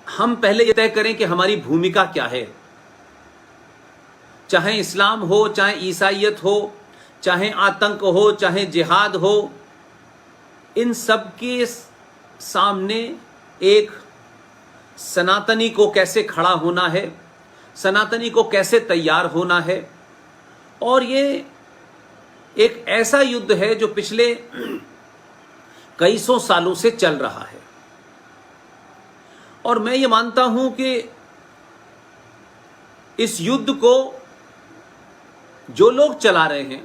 हम पहले ये तय करें कि हमारी भूमिका क्या है। चाहे इस्लाम हो, चाहे ईसाइयत हो, चाहे आतंक हो, चाहे जिहाद हो, इन सब के सामने एक सनातनी को कैसे खड़ा होना है, सनातनी को कैसे तैयार होना है। और ये एक ऐसा युद्ध है जो पिछले कई सौ सालों से चल रहा है। और मैं ये मानता हूं कि इस युद्ध को जो लोग चला रहे हैं,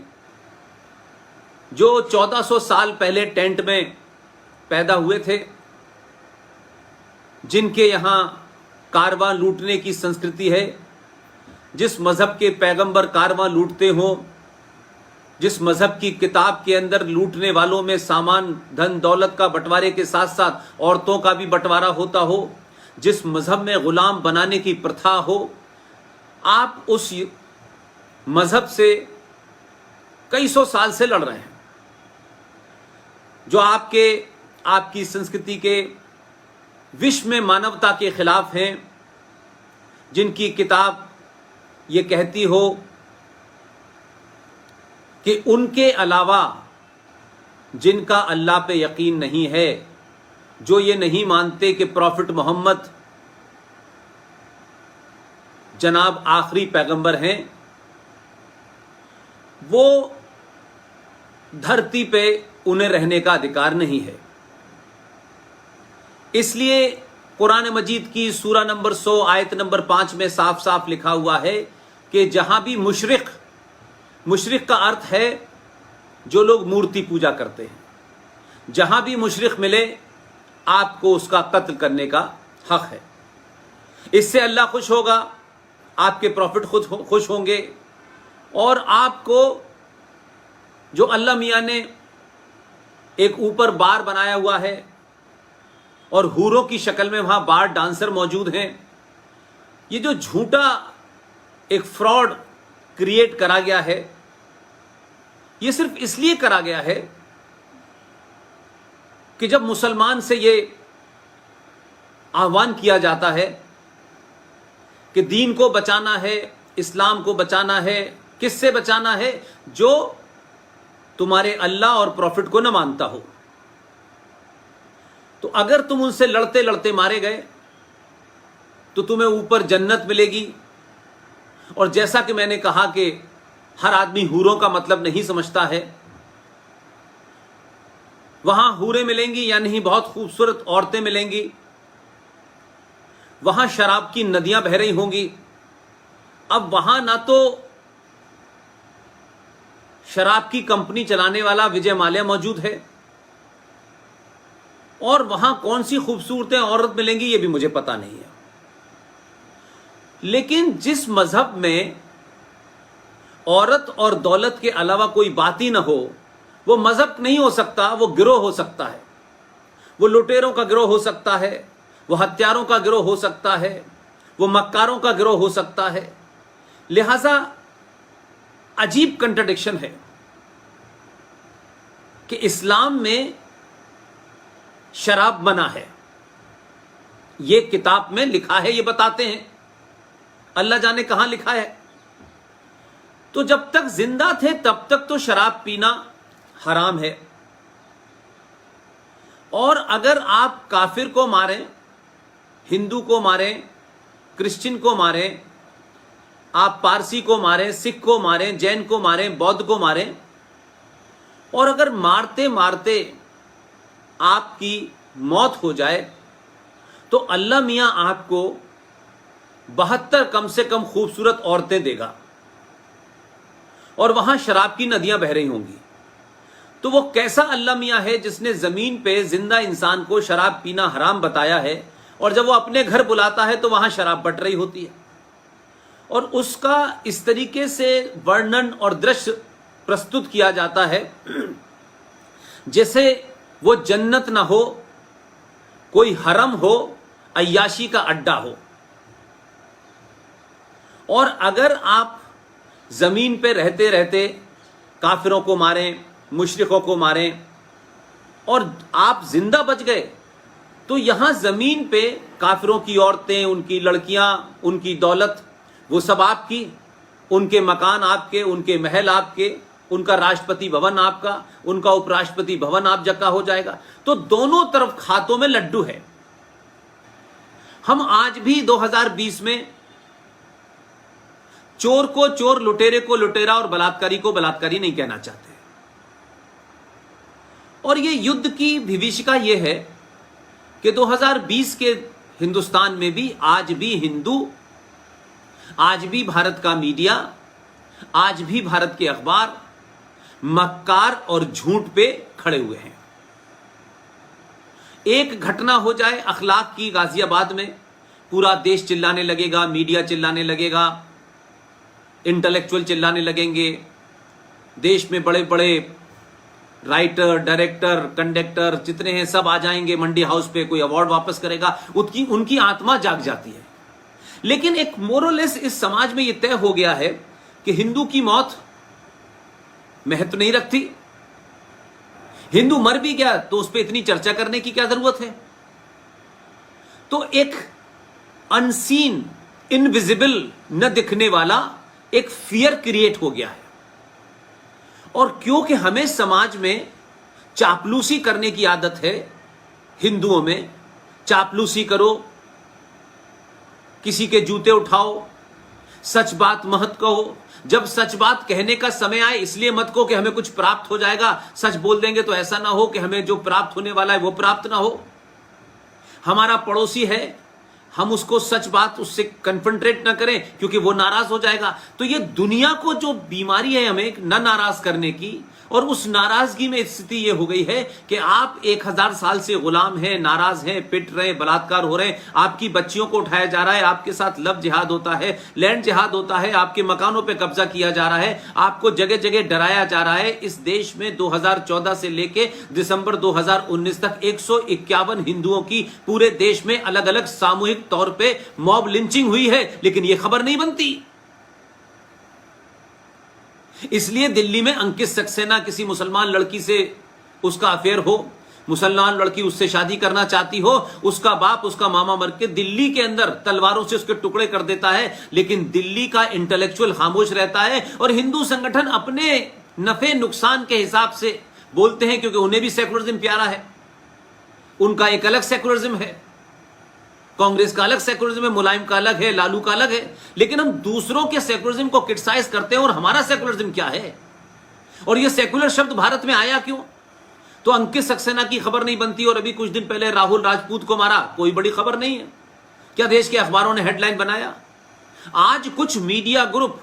जो 1400 साल पहले टेंट में पैदा हुए थे, जिनके यहां कारवां लूटने की संस्कृति है, जिस मजहब के पैगंबर कारवां लूटते हो, जिस मजहब की किताब के अंदर लूटने वालों में सामान धन दौलत का बंटवारे के साथ साथ औरतों का भी बंटवारा होता हो, जिस मजहब में गुलाम बनाने की प्रथा हो, आप उस मजहब से कई सौ साल से लड़ रहे हैं, जो आपकी संस्कृति के विश्व में मानवता के खिलाफ हैं, जिनकी किताब ये कहती हो कि उनके अलावा जिनका अल्लाह पे यकीन नहीं है, जो ये नहीं मानते कि प्रॉफिट मोहम्मद जनाब आखिरी पैगंबर हैं, वो धरती पे उन्हें रहने का अधिकार नहीं है। इसलिए कुरान मजीद की सूरा नंबर 100 आयत नंबर 5 में साफ साफ लिखा हुआ है कि जहां भी मुशरिक का अर्थ है जो लोग मूर्ति पूजा करते हैं, जहां भी मुशरिक मिले आपको उसका कत्ल करने का हक है। इससे अल्लाह खुश होगा, आपके प्रॉफिट खुद खुश होंगे, और आपको जो अल्लाह मियां ने एक ऊपर बार बनाया हुआ है और हूरों की शक्ल में वहां बार डांसर मौजूद हैं, ये जो झूठा एक फ्रॉड क्रिएट करा गया है, ये सिर्फ इसलिए करा गया है कि जब मुसलमान से ये आह्वान किया जाता है कि दीन को बचाना है, इस्लाम को बचाना है, किससे बचाना है? जो तुम्हारे अल्लाह और प्रॉफिट को न मानता हो। तो अगर तुम उनसे लड़ते लड़ते मारे गए तो तुम्हें ऊपर जन्नत मिलेगी। और जैसा कि मैंने कहा कि हर आदमी हूरों का मतलब नहीं समझता है, वहां हूरें मिलेंगी या नहीं, बहुत खूबसूरत औरतें मिलेंगी, वहां शराब की नदियां बह रही होंगी। अब वहां ना तो शराब की कंपनी चलाने वाला विजय माल्या मौजूद है, और वहां कौन सी खूबसूरतें औरत मिलेंगी ये भी मुझे पता नहीं है। लेकिन जिस मजहब में औरत और दौलत के अलावा कोई बात ही ना हो, वो मजहब नहीं हो सकता, वो गिरोह हो सकता है। वो लुटेरों का गिरोह हो सकता है, वो हत्यारों का गिरोह हो सकता है, वो मक्कारों का गिरोह हो सकता है। लिहाजा अजीब कंट्राडिक्शन है कि इस्लाम में शराब मना है, ये किताब में लिखा है, ये बताते हैं, अल्लाह जाने कहां लिखा है। तो जब तक जिंदा थे तब तक तो शराब पीना हराम है। और अगर आप काफिर को मारें, हिंदू को मारें, क्रिश्चियन को मारें, आप पारसी को मारें, सिख को मारें, जैन को मारें, बौद्ध को मारें, और अगर मारते मारते आपकी मौत हो जाए तो अल्लाह मियां आपको 72 कम से कम खूबसूरत औरतें देगा और वहां शराब की नदियां बह रही होंगी। तो वो कैसा अल्लाह मियां है जिसने जमीन पे जिंदा इंसान को शराब पीना हराम बताया है, और जब वो अपने घर बुलाता है तो वहां शराब बट रही होती है। और उसका इस तरीके से वर्णन और दृश्य प्रस्तुत किया जाता है जैसे वो जन्नत ना हो, कोई हरम हो, अय्याशी का अड्डा हो। और अगर आप जमीन पे रहते रहते काफिरों को मारें, मुशरिकों को मारें, और आप जिंदा बच गए तो यहां जमीन पे काफिरों की औरतें, उनकी लड़कियां, उनकी दौलत, वो सब आपकी, उनके मकान आपके, उनके महल आपके, उनका राष्ट्रपति भवन आपका, उनका उपराष्ट्रपति भवन आप जगह हो जाएगा। तो दोनों तरफ खातों में लड्डू है। हम आज भी 2020 में चोर को चोर, लुटेरे को लुटेरा और बलात्कारी को बलात्कारी नहीं कहना चाहते। और ये युद्ध की विभीषिका ये है कि 2020 के हिंदुस्तान में भी आज भी हिंदू, आज भी भारत का मीडिया, आज भी भारत के अखबार मक्कार और झूठ पे खड़े हुए हैं। एक घटना हो जाए अखलाक की गाजियाबाद में, पूरा देश चिल्लाने लगेगा, मीडिया चिल्लाने लगेगा, इंटेलेक्चुअल चिल्लाने लगेंगे, देश में बड़े बड़े राइटर, डायरेक्टर, कंडक्टर जितने हैं सब आ जाएंगे मंडी हाउस पे, कोई अवार्ड वापस करेगा, उनकी आत्मा जाग जाती है। लेकिन एक मोरलेस इस समाज में यह तय हो गया है कि हिंदू की मौत महत्व नहीं रखती, हिंदू मर भी गया तो उस पर इतनी चर्चा करने की क्या जरूरत है। तो एक अनसीन, इनविजिबल, न दिखने वाला एक फियर क्रिएट हो गया है। और क्योंकि हमें समाज में चापलूसी करने की आदत है, हिंदुओं में चापलूसी करो, किसी के जूते उठाओ, सच बात मत कहो, जब सच बात कहने का समय आए इसलिए मत कहो कि हमें कुछ प्राप्त हो जाएगा, सच बोल देंगे तो ऐसा ना हो कि हमें जो प्राप्त होने वाला है वो प्राप्त ना हो। हमारा पड़ोसी है, हम उसको सच बात उससे कन्फ्रंट्रेट ना करें क्योंकि वो नाराज हो जाएगा। तो ये दुनिया को जो बीमारी है हमें न नाराज करने की, और उस नाराजगी में स्थिति ये हो गई है कि आप 1000 साल से गुलाम हैं, नाराज हैं, पिट रहे हैं, बलात्कार हो रहे हैं, आपकी बच्चियों को उठाया जा रहा है, आपके साथ लव जिहाद होता है, लैंड जिहाद होता है, आपके मकानों पे कब्जा किया जा रहा है, आपको जगह जगह डराया जा रहा है। इस देश में 2014 से लेके दिसंबर 2019 तक 151 हिंदुओं की पूरे देश में अलग अलग सामूहिक तौर पे मॉब लिंचिंग हुई है, लेकिन यह खबर नहीं बनती। इसलिए दिल्ली में अंकित सक्सेना किसी मुसलमान लड़की से उसका अफेयर हो, मुसलमान लड़की उससे शादी करना चाहती हो, उसका बाप, उसका मामा मर के दिल्ली के अंदर तलवारों से उसके टुकड़े कर देता है, लेकिन दिल्ली का इंटेलेक्चुअल खामोश रहता है। और हिंदू संगठन अपने नफे नुकसान के हिसाब से बोलते हैं क्योंकि उन्हें भी सेकुलरिज्म प्यारा है, उनका एक अलग सेकुलरिज्म है, कांग्रेस का अलग सेकुलरिज्म है, मुलायम का अलग है, लालू का अलग है। लेकिन हम दूसरों के सेकुलरिज्म को क्रिटिसाइज करते हैं और हमारा सेकुलरिज्म क्या है, और यह सेकुलर शब्द भारत में आया क्यों? तो अंकित सक्सेना की खबर नहीं बनती और अभी कुछ दिन पहले राहुल राजपूत को मारा, कोई बड़ी खबर नहीं है। क्या देश के अखबारों ने हेडलाइन बनाया? आज कुछ मीडिया ग्रुप,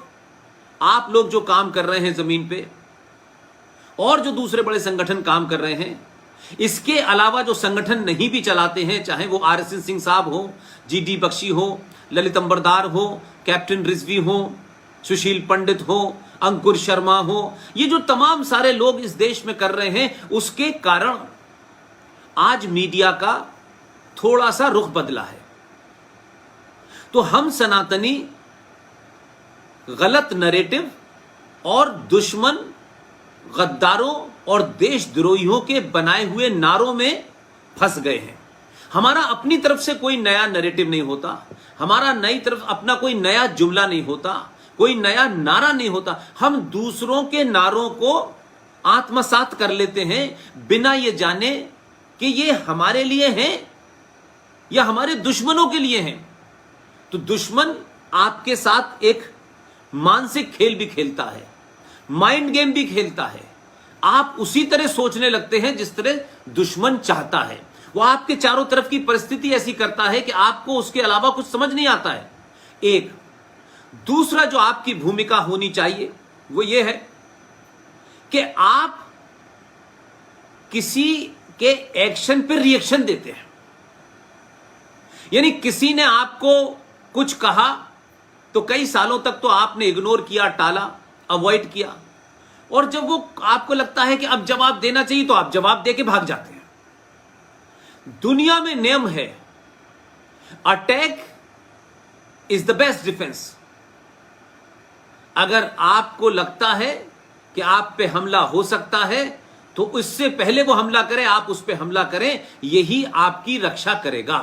आप लोग जो काम कर रहे हैं जमीन पे, और जो दूसरे बड़े संगठन काम कर रहे हैं, इसके अलावा जो संगठन नहीं भी चलाते हैं, चाहे वो RSN सिंह साहब हो, GD बख्शी हो, ललित अंबरदार हो, कैप्टन रिजवी हो, सुशील पंडित हो, अंकुर शर्मा हो, ये जो तमाम सारे लोग इस देश में कर रहे हैं, उसके कारण आज मीडिया का थोड़ा सा रुख बदला है। तो हम सनातनी गलत नैरेटिव और दुश्मन, गद्दारों और देशद्रोहियों के बनाए हुए नारों में फंस गए हैं। हमारा अपनी तरफ से कोई नया नैरेटिव नहीं होता, हमारा नई तरफ अपना कोई नया जुमला नहीं होता, कोई नया नारा नहीं होता। हम दूसरों के नारों को आत्मसात कर लेते हैं बिना ये जाने कि ये हमारे लिए हैं या हमारे दुश्मनों के लिए हैं। तो दुश्मन आपके साथ एक मानसिक खेल भी खेलता है, माइंड गेम भी खेलता है। आप उसी तरह सोचने लगते हैं जिस तरह दुश्मन चाहता है। वो आपके चारों तरफ की परिस्थिति ऐसी करता है कि आपको उसके अलावा कुछ समझ नहीं आता है। एक दूसरा जो आपकी भूमिका होनी चाहिए वो ये है कि आप किसी के एक्शन पर रिएक्शन देते हैं। यानी किसी ने आपको कुछ कहा तो कई सालों तक तो आपने इग्नोर किया, टाला, अवॉइड किया, और जब वो आपको लगता है कि अब जवाब देना चाहिए तो आप जवाब देके भाग जाते हैं। दुनिया में नियम है, attack is the best defence. अगर आपको लगता है कि आप पे हमला हो सकता है तो इससे पहले वो हमला करे, आप उस पर हमला करें, यही आपकी रक्षा करेगा।